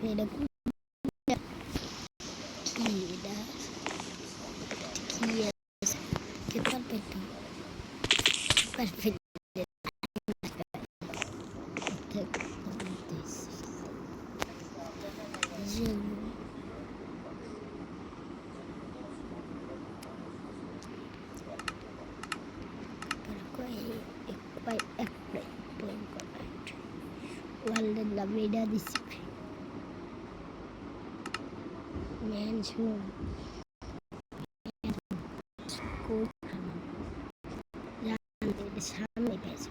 এটা কি এটা কি কে পারফেক্ট পারফেক্ট వాళ్ళ మీడియా discipline management school সামনে গেছে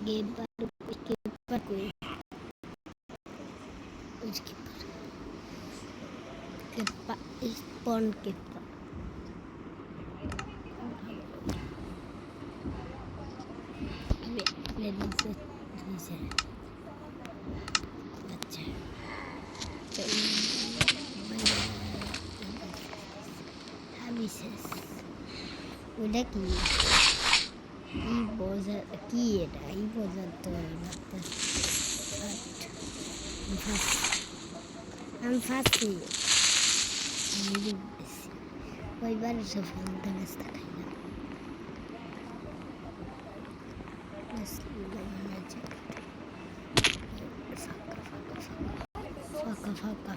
गेट पर उसके ऊपर कोई उसके ऊपर इस पॉन्ड के ऊपर अच्छा ওটা কি কি এটা এই পর্যন্ত আমি ফাঁসি ওইবার সব ফলতে রাস্তা খাইলাম ফাঁকা ফাঁকা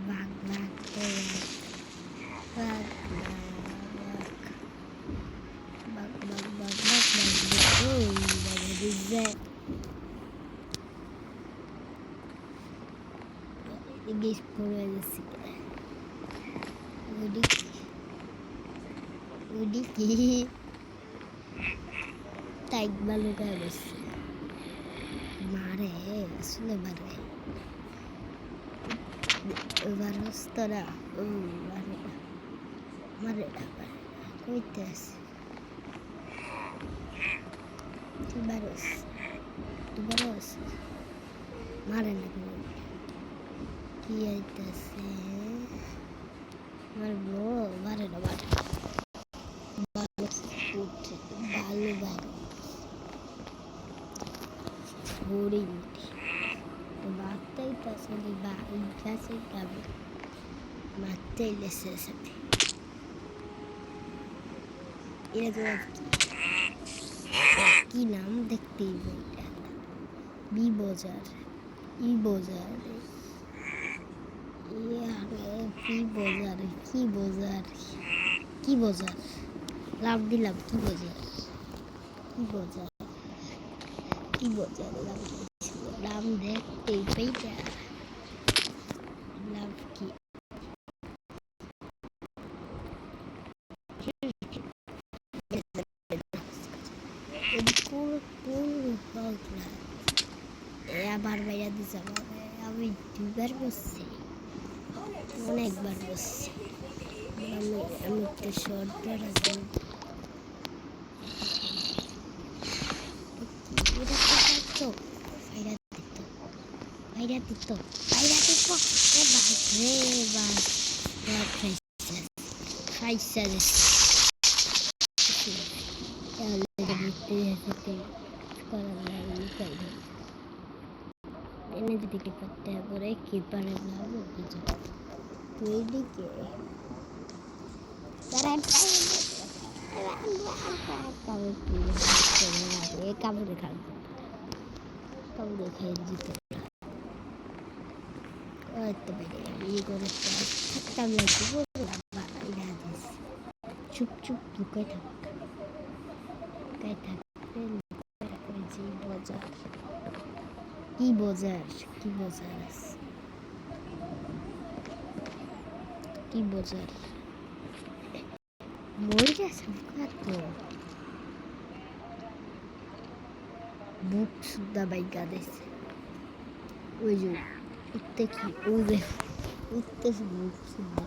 বাঘ বাঘ বাঘ বাঘ বাঘ বাঘ গেস পড়ে গেছি ওডি কি টাইট ভালো করে বসছে মারে আসলে মারে ভারস তোরা মারে কইতে আছে ভারস মারে না কি আইতেছে মারবো মারে না মারে ভালো ভালো হরিণ বাঘটাই তো আসলে গাছের গাবে মারতেই লেসে সাথে এরকম কি নাম দেখতেই বইটা বিবজার ইবজার কি বাজার লাভ দিলাম কি বাজার লাভ দেখতেই পেইটা লাভ কি আবার বাইরে দিতে হবে আমি দুবার বসছি অনেকবার বসছি আমি একটু শর্ট বাইরে দিত এনে দিকে করতে পরে কিপারের লাভ ওইদিকে কামড়ে খাই দিতে ইয়ে করে থাকতাম চুপ চুপ লুকাই থাকতে বাজার কি বাজার মরে তো বুক সুদ্ধা বাইকা দিয়েছে ওই যে উঠতে কি উঠতে বুক সুদ্ধা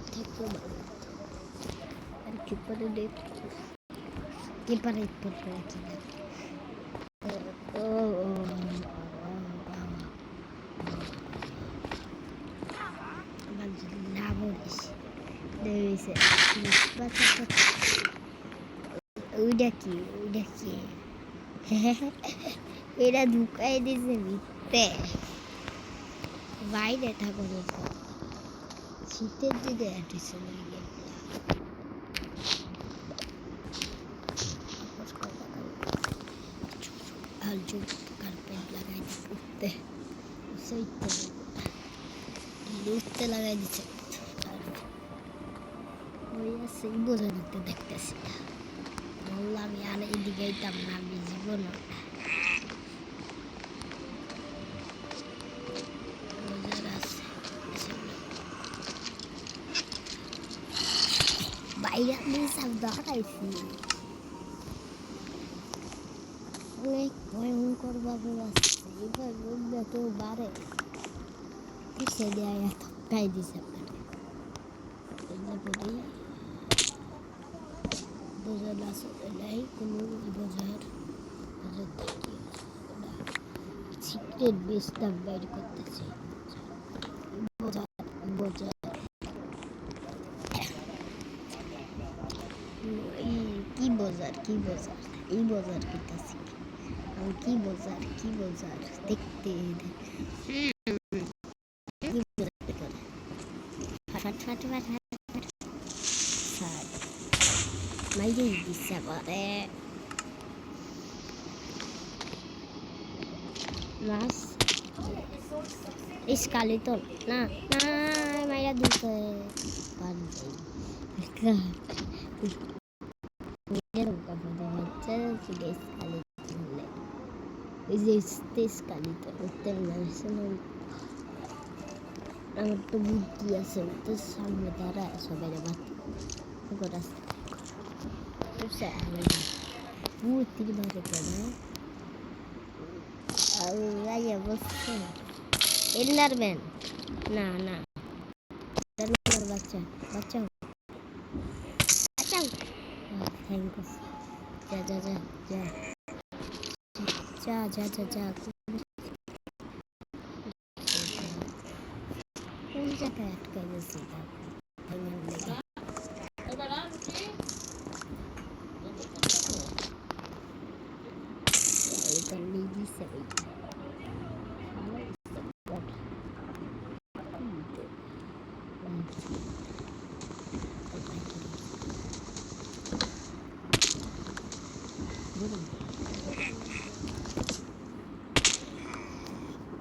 থেকে ভালো আর কিপারে কিপারে রাখি না দেখেছে ওইটা কি এটা ঢুকাই দিছে ভিতরে বাইরে ঠাকুর শীতের দিকে আটিছে কার্পেট লাগাই উঠতে উঠতে লাগাই দিচ্ছে ওই আছে বোঝা দিতে দেখতেছি বললাম আমি আর এদিকে আইতাম না আমি জীবন বাইরে আমি সব দাঁড়াইছি অনেক ভয়ঙ্কর ভাবে আসছে এবার রোগটা কেউ বাড়ে সে দেয় থকাই দিছে বোঝার আসলে নাই কোনো বোঝার থাকি সিক্রেট বেসটা বের করতেছে বোঝার কি বোঝার এই বোঝার করতেছি আমি কি বোঝার দেখতে ফাট মাইরেই দিচ্ছে পরে মাছ ইসকালি তো না মাইরা দিচ্ছে আমার তো বুদ্ধি আছে তো সামনে দাঁড়ায় সবাই বুদ্ধির বাইরে করে বসছে এন্ডারম্যান না বাচ্চা বাচ্চাও থ্যাংক ইউ যা কোন জায়গায় আটকে গেছি এটা লিখেছে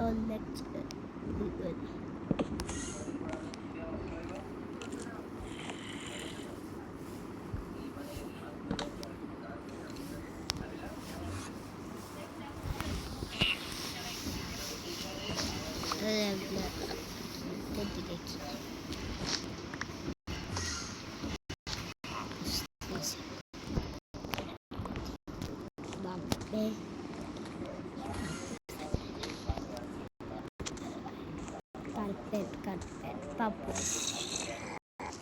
all that good. Carpet, papas,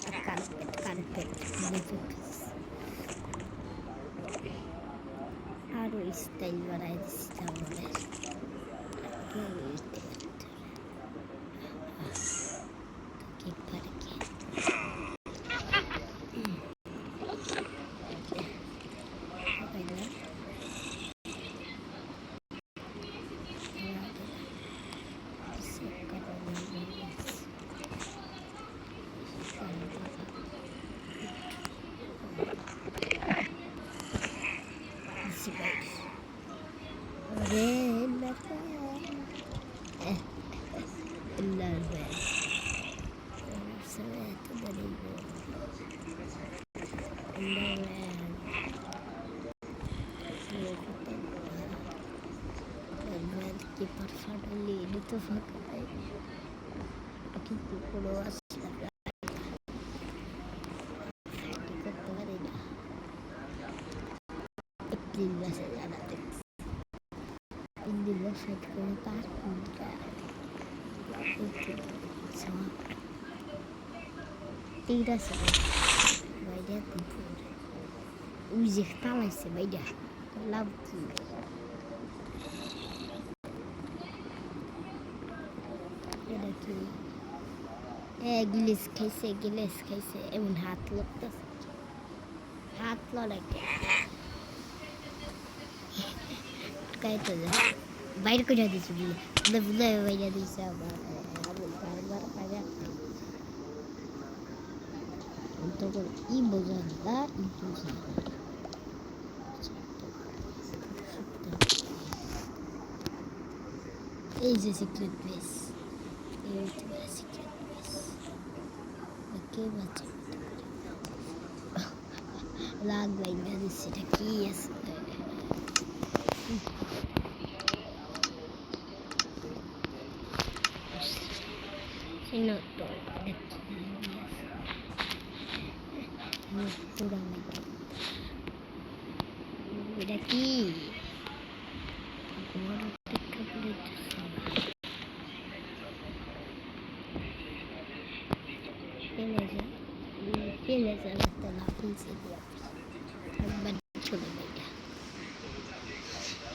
carpet, আরো স্টাইল বাড়াই দিচ্ছি তো ফাঁকা কিন্তু কোনো করতে পারি না তিন মাসে জানাতে দিল সেট করে তার ঠিক আছে বাইরে পুকুর ওই যে তালাইছে বাইরে লাভ কি এটা কি গিলিস খাইছে এমন হাত লড়তেছে হাত লড়াই কাইতে যায় বাইরে করে দিয়েছি বুলে বুলে বাইরে দিয়েছে আবার বারবার কাজা তখন ই বোঝান না ই বোঝান এই যে সিক্রেট বেস এই হচ্ছে সিক্রেট বেস কে বাচ্চা লাগ বাইনা দিচ্ছে এটা কি আছে No, এটা কি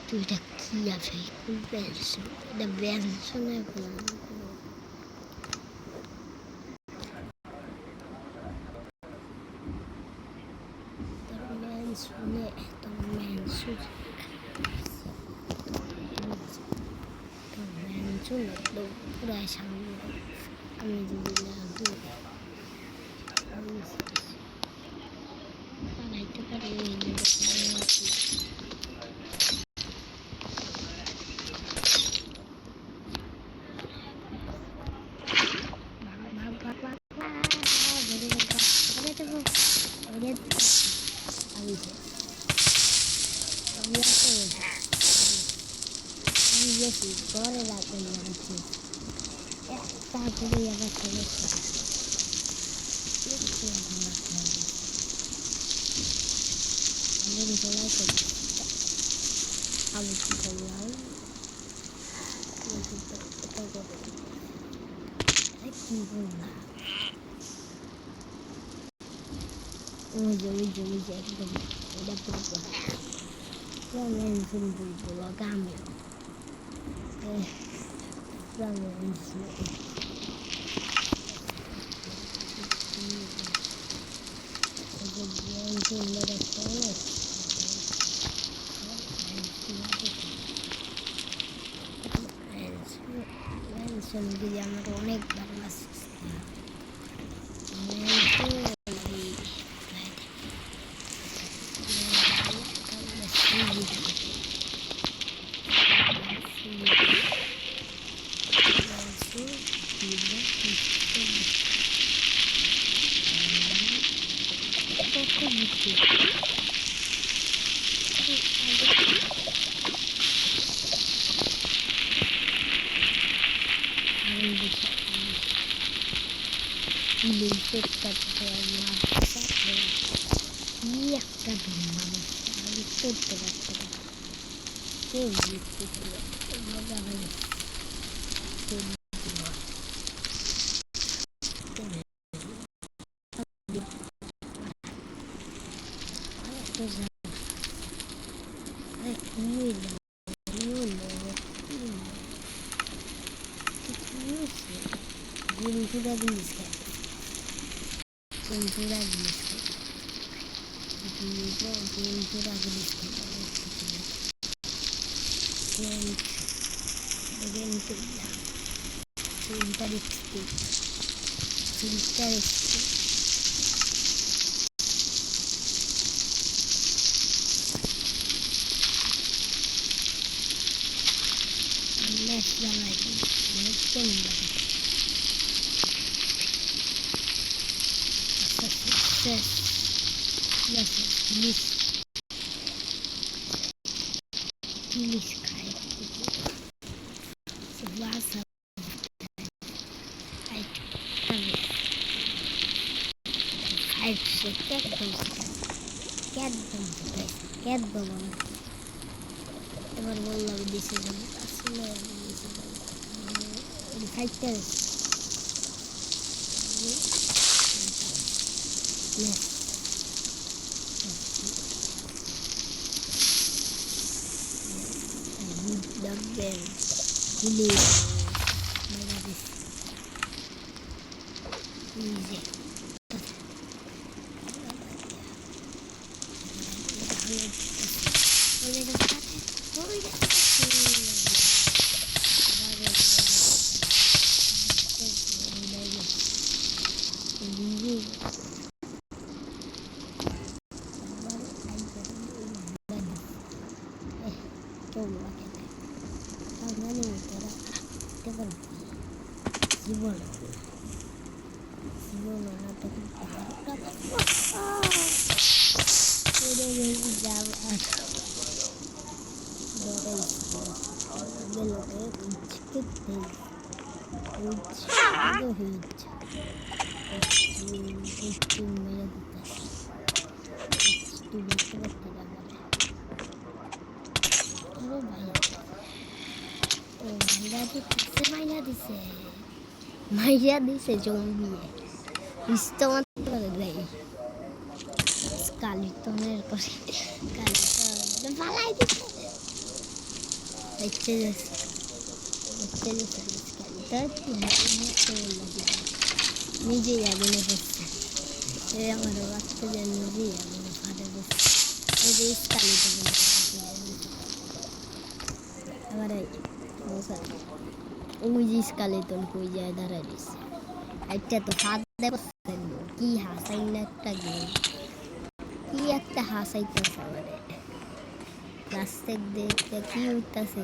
তুইটা কি আছে এটা ব্যঞ্জনের শুনে এত ম্যানসুর ম্যানসুর পুরাই সামনে আমি যদি না বানাইতে পারি বেশি ঘরে রাখুন যাচ্ছি একটা করে আবার সমস্যা আমি কি করলাম কি করলাম ওই যে একদম এটা পুরো বলো গামে আমার অনেক ভালো লাগছে একটা মানুষ আমি করতে পারছি না কেউ মজা লাগে Pintura gelis kan? Pintura gelis kan? Pintura gelis kan? Bagian itu ya. Sinteristik. Les lagi. Mungkin lagi. Yes, Kilis kayak gitu. Sebelah cat bawang. Ebar bolu dise jam asle dise jam. Ini fighter. Yes. Double. Ini. Maia dice zombie. Visto de Skeleton così. Skeleton. Falai dice. নিজে আগুনে বসছে আমার বাচ্চাদের নিজেই আগুনে ফাটে বসছে এই যে স্কালিতে আবার ওই যে স্কালেতন কই যায় দাঁড়ায় দিচ্ছে একটা তো ফাঁদে বসছে কি হাসাই না একটা গেম কি একটা হাসাইতেছে আমার রাস্তায় দেখতে কি উঠতেছে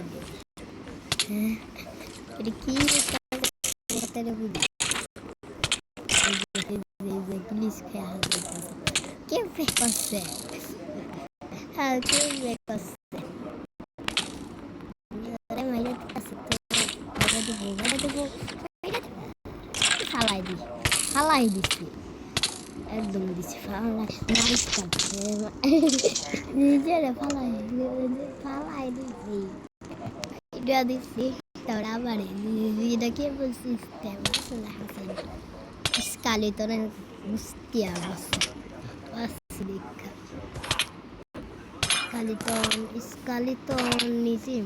হ্যাঁ এটা কি পুলিশ খেয়ে হাসাইতেছে কে ফেক করছে হ্যাঁ কে ফেক করছে ফালাই দিচ্ছি একদম দিচ্ছি নিজের ফালাই দিচ্ছি এটা দিচ্ছি তারপর আবার এটা কে বলছিস স্কালেটনের বুঝতে স্কালেটন নিজে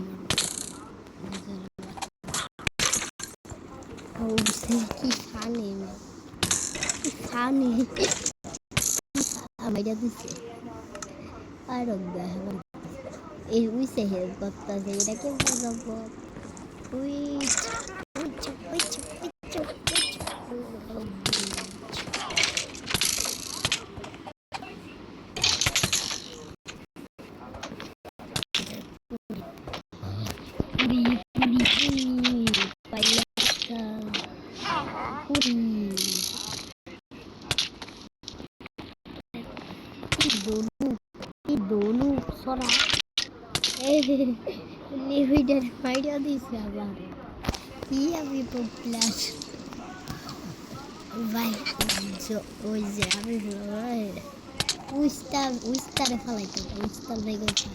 কি ফানি ফানি আমাইটা দিচ্ছে আর এই উইসে হেল্প করতেছে এটাকে বুঝাবো दोनों सोरा लिविडर आइडिया दिसे आबार কি আমি পপ্লাস ভাই ওই যে আমি উইস্টারে ফলাইতে উইস্টার দেখে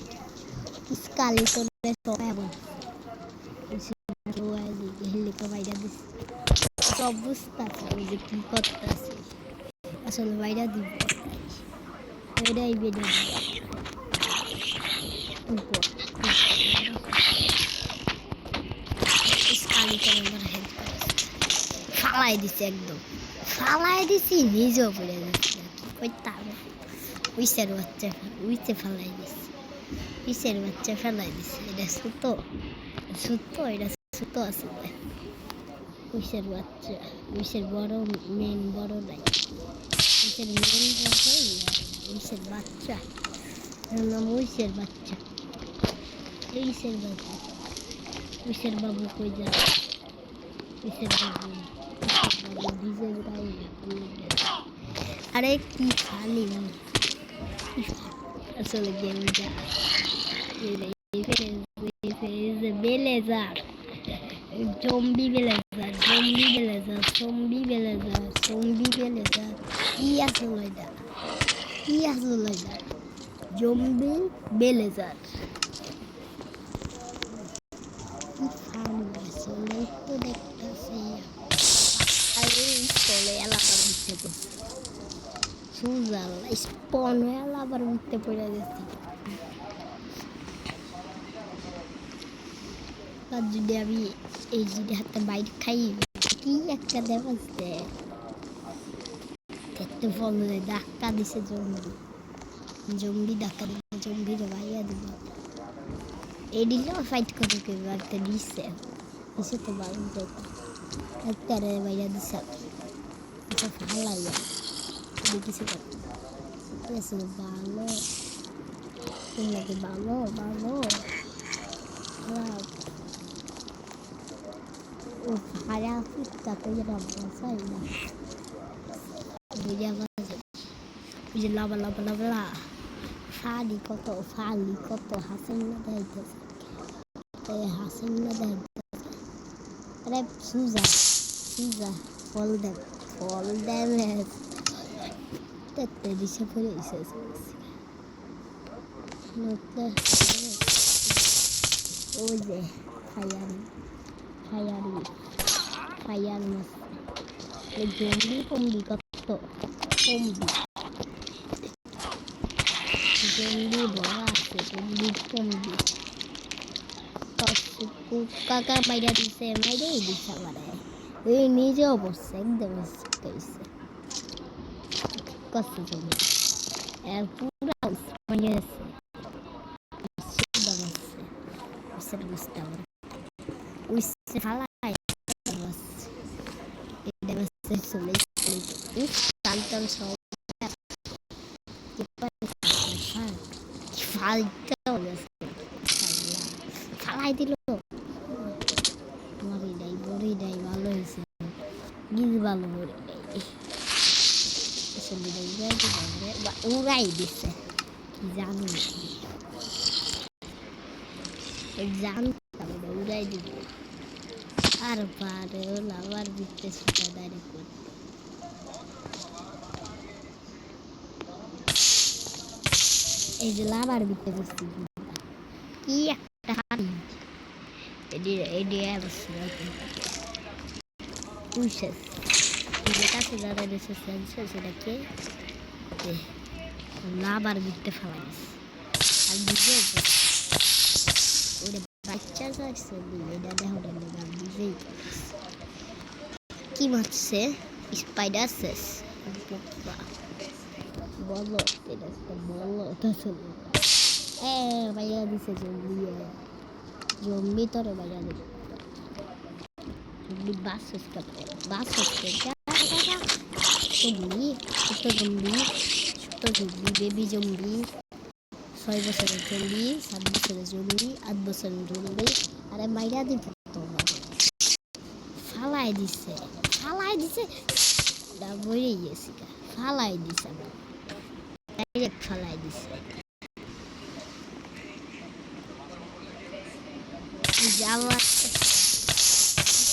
স্কালি করে সবাই বল হেলিকে বাইরা দিছে সব বুঝতেছে ওই যে কি করতেছে আসলে বাইরা দিব এটাই বেড়ে ফালাই দিছে একদম ফালাই দিছি নিজেও পড়ে যাচ্ছে ওই তার উইসের বাচ্চা ফালাই দিছে উইসের বাচ্চা ফেলাই দিছে এটা সুতো এটা সুতো আছে উইসের বাচ্চা উইসের বড় মেন বড় নাই উইসের মেন উইসের বাচ্চা নাম উইসের বাচ্চা উইসের বাবু কই যায় উইসের বাবু ভিজে আরে কি খালি আসলে গেমটা বেলেজার জম্বি বেলেজার কি আসলে এটা জম্বি বেলেজার তো দেখতেছি এলাকার ভিতরে সুজাল স্পন হয়ে আবার উঠতে পড়ে গেছি আর যদি আমি এই যদি হাতে বাইরে খাই কি একটা দেখাচ্ছে দেখতে ফলে ধাক্কা দিছে জম্বি জম্বি ডাকা দিব, জম্বিরে ভাইয়া দিব। এই দিলেও ফাইট করে কেউ একটা দিচ্ছে এসে তো বারণ করতাম একটা ভাইয়া দিচ্ছে আচ্ছা ভালাইয়া কিছু করতে ঠিক আছে ভালো তোমাকে ভালো ভালো খারাপ ও ভাড়া ফুটটা তো যেটা বসাই না বুঝা বাজে বুঝে লাভা লাভা লাভা ফালি কত হাসিন না দেখাইতেছে হাসিন না দেখাইতেছে আরে সুজা ফল ড্যামেজ দেখতে দিশে পড়ে এসেছে ওই যে ফায়ার মাছ জম্বি কত জম্বি ভরা আছে কমবি কাকা বাইরা দিছে মাইরেই দিছে আমারে ওই নিজে অবস্থা একদম কইছে কষ্ট জমি পুরা মানে আছে Gustav. Usse falar e deve ser somente cantam só que falta falar de lo mori dai ভালো হইছে গিজ ভালো মরি dai আসলে dai উড়াই দিছে কি জানি উড়াই দিব আর পারে আবার দিতে সেটা ডাইরেক্ট করতে এই যে লাভার দিতে বসছি কি একটা হাড়ি এডি উইশেস কাছে যারা দেশে সেন্সর সেটাকে লাভার দিতে ফেলা আর বুঝে ওরে বাচ্চা যাচ্ছে এটা দেখো বুঝেই কি মারছে স্পাইডার শেষ বলো এটা বলো ভাইয়া দিছে জম্বি তোরে ভাইয়া দিছে জম্বি বাস ছোট জম্বি বেবি জম্বি 6 বছরের জম্বি 7 বছরের জম্বি 8 বছরের জম্বি আরে মাইরা দিব ফালাই দিছে দা বইরে গেছি ফালাই দিছে ডাইরেক্ট ফালাই দিছে যাওয়ার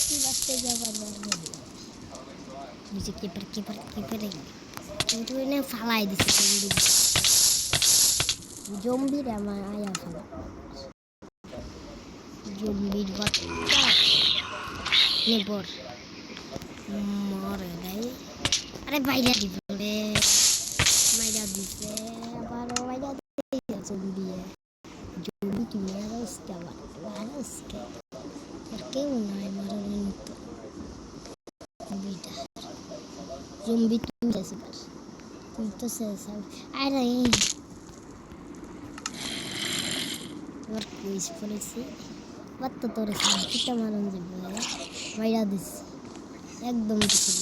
কি বাসতে যাবার নিচে কিপার কিন্তু এনে ফালাই দিছে জম্বির আমার আয়া ফেলা জম্বির বাচ্চা নেবর মরে দেয় আরে বাইরে দিব রে মাইরা দিছে আবারও মাইরা দিছে জম্বি কি মেরা ইসকে আবার ইসকে আর কেউ নাই মারার মতো জম্বি তুমি গেছে তুই তো শেষ আরে এবার কুইজ করেছি বাত্তা তোর সাথে মারণ যাবে মাইরা দিস একদম কিছু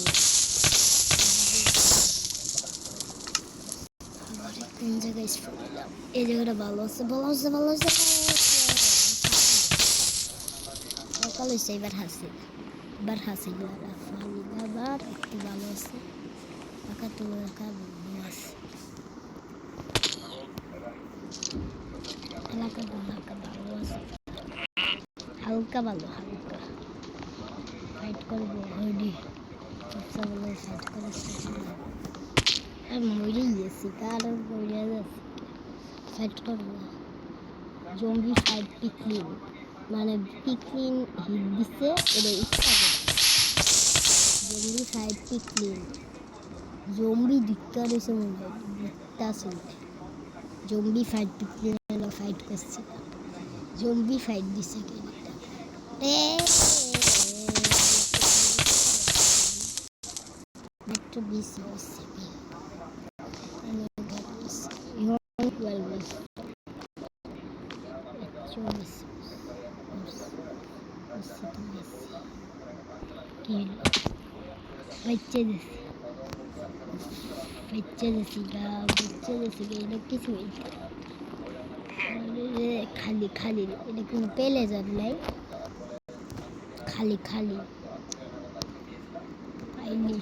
কোন জায়গায় শুনলাম এই জায়গাটা ভালো আছে সকাল হয়েছে এবার হাসি আবার একটু ভালো আছে টাকা তুলে রাখা ভালো আছে হালকা ফাইট করবো হয়নি সবচেয়ে ভালো ফাইট করেছে মরে গেছি কারণ মরে যাচ্ছে ফাইট করবো জম্বি ফাইট পিকলিন মানে পিকলিন হিট দিচ্ছে এটা ইচ্ছা করে জম্বি ফাইট পিকলিন জম্বি দিকটা রয়েছে মনে হয় দিকটা শুনতে জম্বি ফাইট পিকলিন ফাইট করছে জম্বি ফাইট দিছে মাত্র 20 সেকেন্ড Messi. কি হলো? বাচ্চা দিছি গা এটা কিছু খালি এটা কোনো পেলে যাবে নাই খালি পাইনি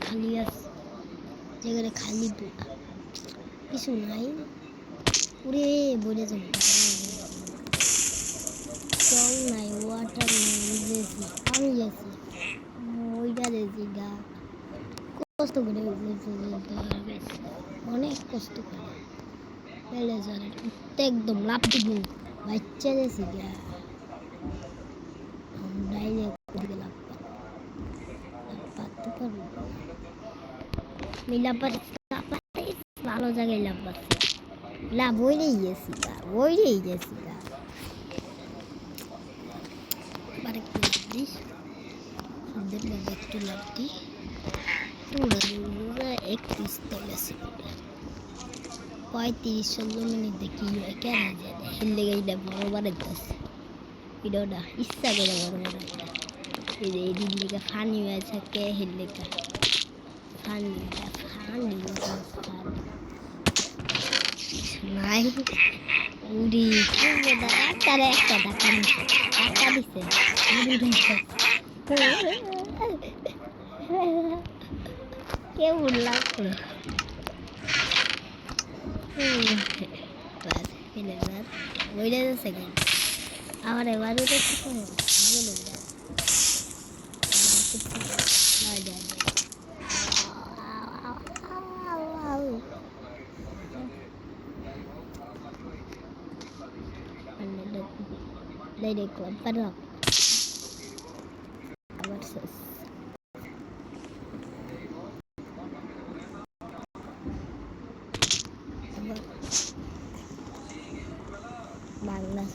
খালি আছে যেখানে খালি কিছু নাই উড়ে বলে যাবে জল নাই ওয়াটার নাই পানি আছে ওইটা দিয়েছি গা কষ্ট করে অনেক কষ্ট করে পেলে যাবে একদম লাভ দিব বাচ্চা দিয়েছি গা ডাইরেক্ট লাভ পারতে পারবো লাভ ভালো জায়গায় লাভ পাচ্ছি লাভ ওইটাই গেছি গা আবার একটু লাভ দিই একটু লাভ দিই একটু স্থলে 35-16 মিনিট দেখি কেন জানে হিন্দে গাইটা বড় বাড়াইতেছে ভিডিওটা ইচ্ছা করে বড় বাড়াইটা এই দিন থেকে ফানি হয়েছে কে হিন্দে ফানি নাই উড়ি একটা টাকা দিছে কেমন লাগলো ওইটা সেকেন্ড আমার এবার ওটা đây để cuốn phân học Bangladesh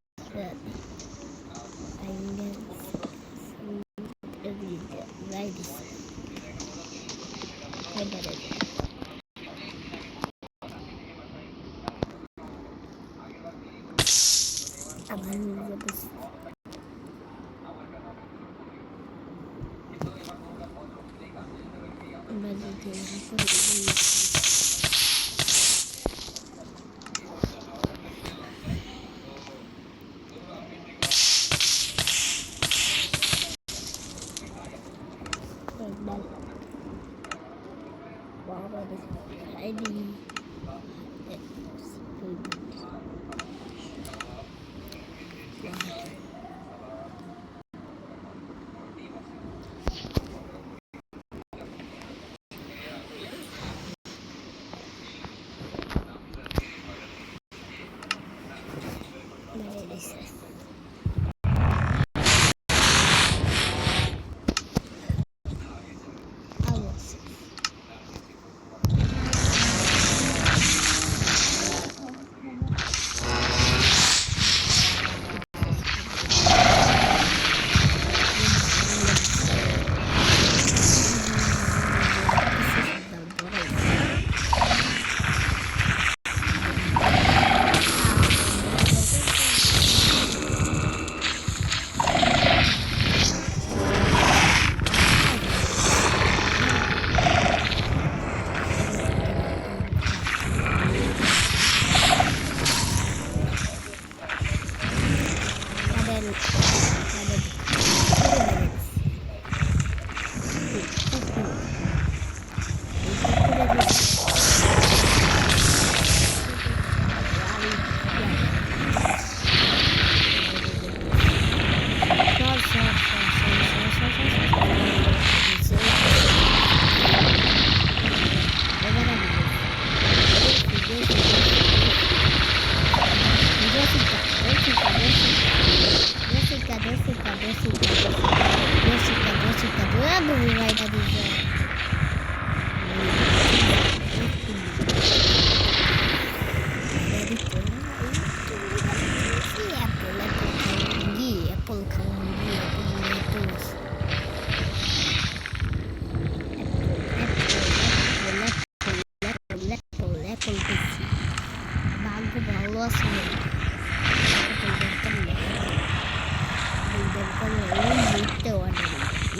আসবে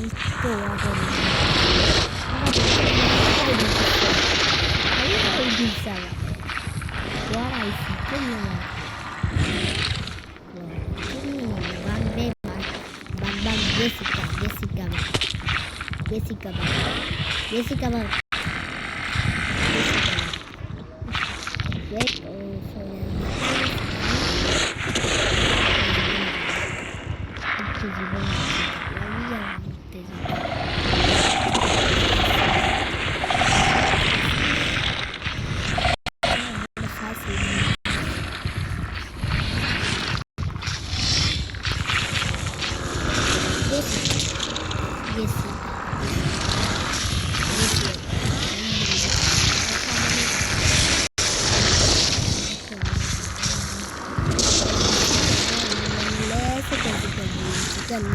উঠতে order Jessica bang wait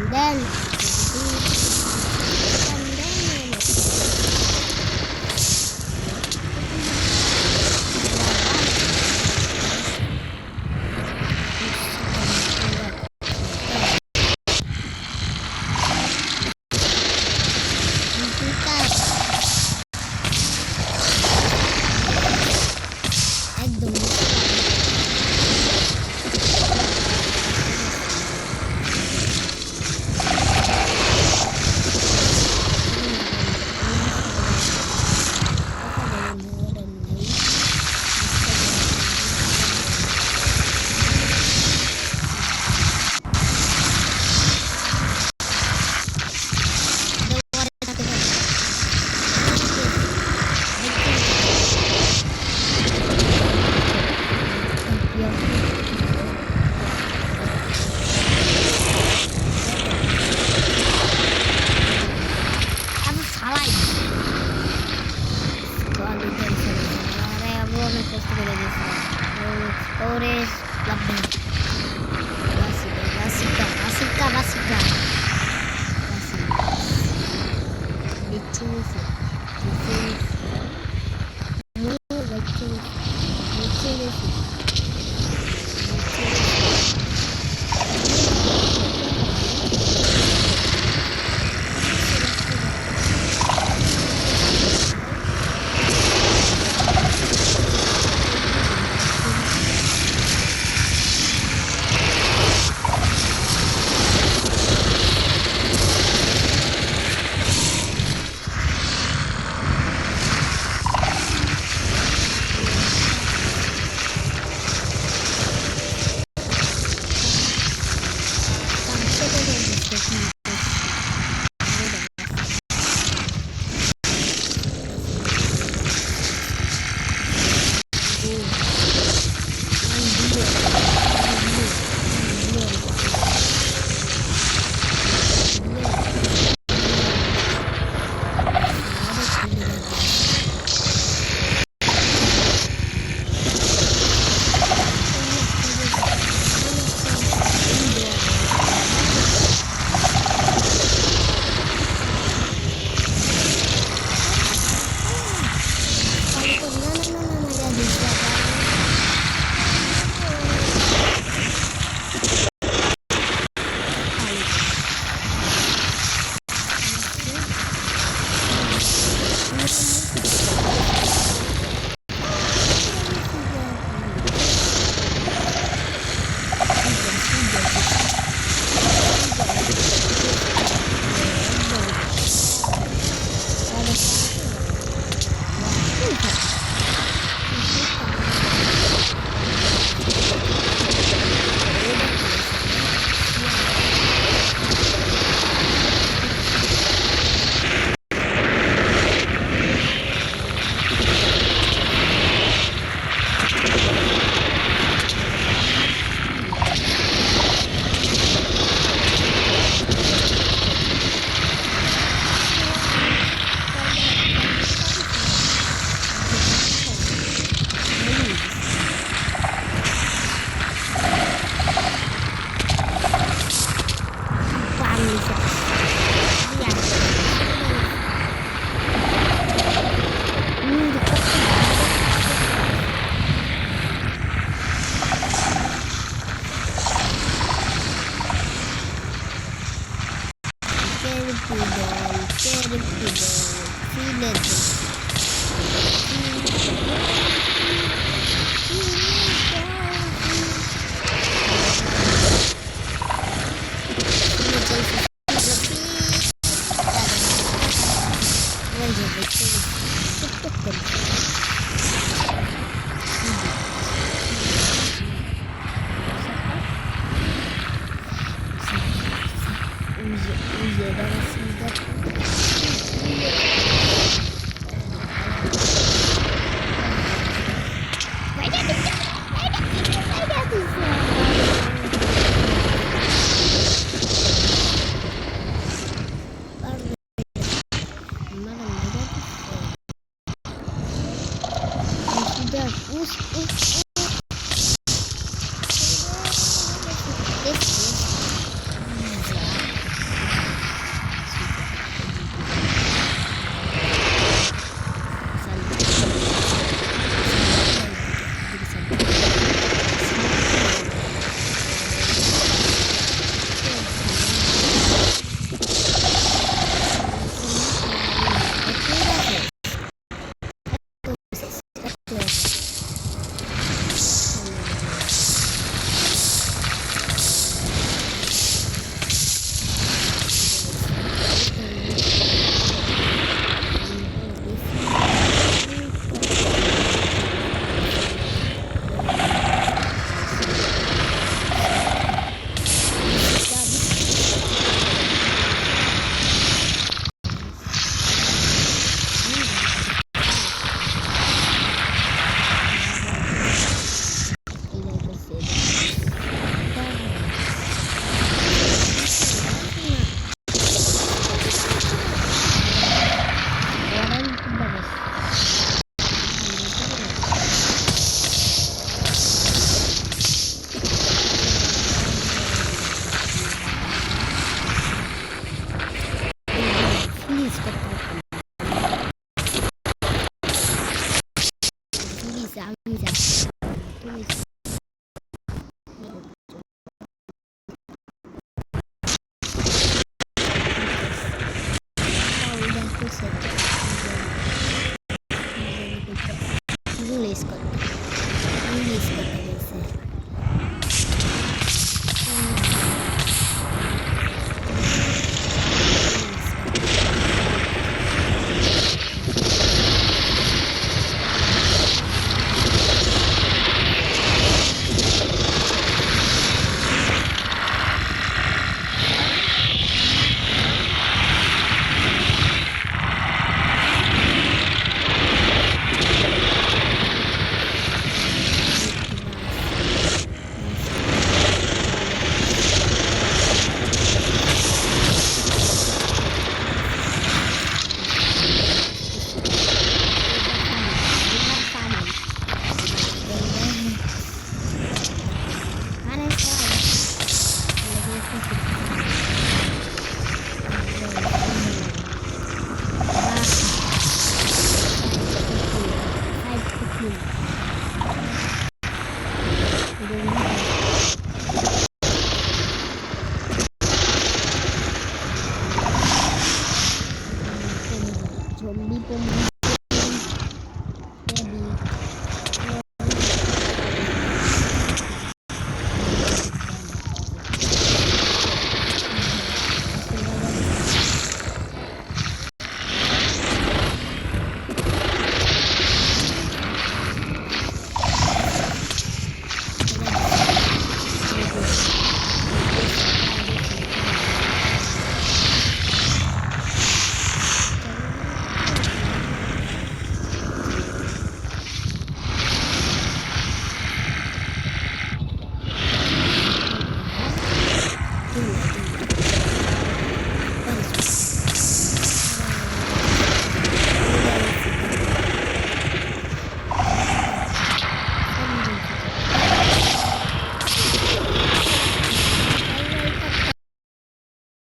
dan Ores Labdan Basica Bichis